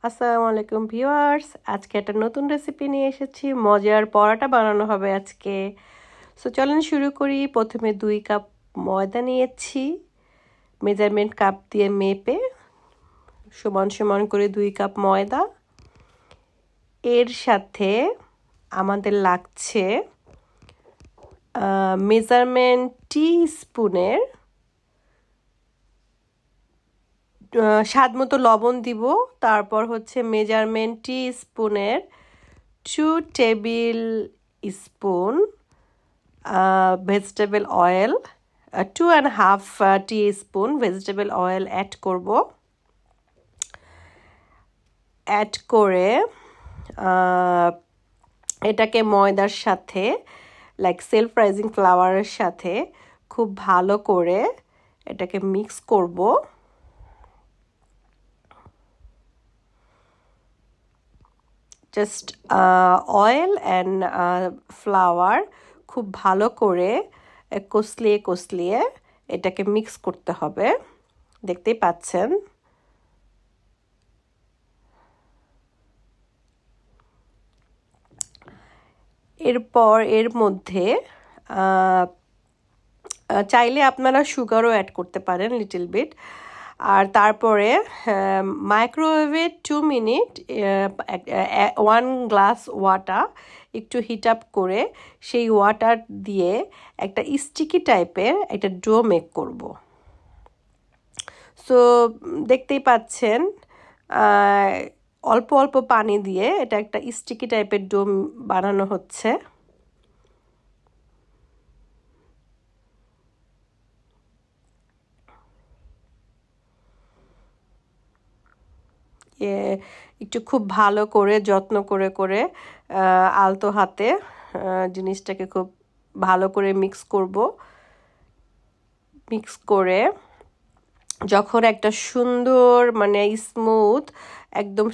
আসসালামু আলাইকুম ভিউয়ার্স, আজকে একটা নতুন রেসিপি নিয়ে এসেছি। মজার পরোটা বানানো হবে আজকে। সো চলেন শুরু করি। প্রথমে 2 কাপ ময়দা নিয়েছি, মেজারমেন্ট কাপ দিয়ে মেপে সমান সমান করে 2 কাপ ময়দা। এর সাথে আমাদের লাগছে মেজারমেন্ট টিস্পুনের স্বাদ মতো লবণ দিব। তারপর হচ্ছে মেজারমেন্ট টিস্পুনের 2 tablespoon vegetable oil, 2.5 teaspoon vegetable oil add করব। অ্যাড করে এটাকে ময়দার সাথে লাইক সেলফ রাইজিং ফ্লাওয়ারের সাথে খুব ভালো করে এটাকে মিক্স করব। জাস্ট অয়েল অ্যান্ড ফ্লাওয়ার খুব ভালো করে কষলিয়ে এটাকে মিক্স করতে হবে। দেখতেই পাচ্ছেন। এরপর এর মধ্যে চাইলে আপনারা সুগারও অ্যাড করতে পারেন লিটল বিট। আর তারপরে মাইক্রোওয়েভে 2 মিনিট 1 গ্লাস ওয়াটার একটু হিট আপ করে সেই ওয়াটার দিয়ে একটা স্টিকি টাইপের একটা ডো মেক করব। সো দেখতেই পাচ্ছেন অল্প অল্প পানি দিয়ে এটা একটা স্টিকি টাইপের ডো বানানো হচ্ছে। একটু খুব ভালো করে যত্ন করে আলতো হাতে জিনিসটাকে খুব ভালো করে মিক্স করব। মিক্স করে যখন একটা সুন্দর মানে স্মুথ একদম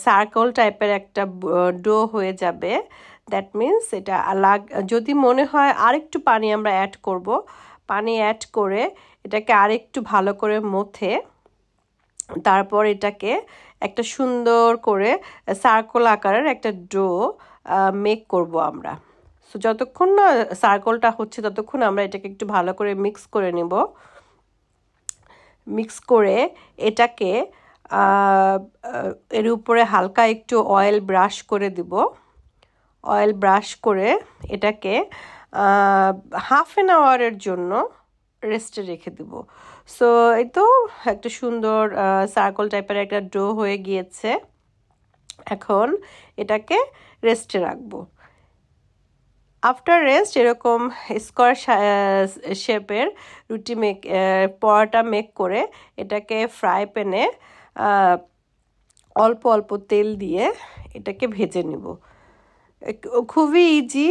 সার্কেল টাইপের একটা ডো হয়ে যাবে, দ্যাট মিন্স এটা যদি মনে হয় আরেকটু পানি আমরা অ্যাড করব। পানি অ্যাড করে এটাকে আরেকটু ভালো করে মথে তারপর এটাকে একটা সুন্দর করে সার্কেল আকারের একটা ডো মেক করব আমরা। সো যতক্ষণ না সার্কেলটা হচ্ছে ততক্ষণ আমরা এটাকে একটু ভালো করে মিক্স করে নেব। মিক্স করে এটাকে এর উপরে হালকা একটু অয়েল ব্রাশ করে দিব। অয়েল ব্রাশ করে এটাকে হাফ অ্যান আওয়ারের জন্য রেস্টে রেখে দেব। সো এই তো একটা সুন্দর সার্কেল টাইপের একটা ডো হয়ে গিয়েছে। এখন এটাকে রেস্টে রাখবো। আফটার রেস্ট এরকম স্কোয়ার শেপের রুটি পরোটা মেক করে এটাকে ফ্রাই প্যানে অল্প অল্প তেল দিয়ে এটাকে ভেজে নিব। খুবই ইজি,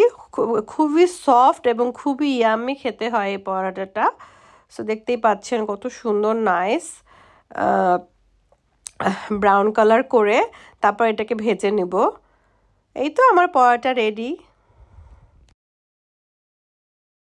খুবই সফট এবং খুবই ইয়াম্মি খেতে হয় এই পরোটাটা। সো দেখতেই পাচ্ছেন কত সুন্দর নাইস ব্রাউন কালার করে তারপর এটাকে ভেজে নিব। এই তো আমার পরোটা রেডি।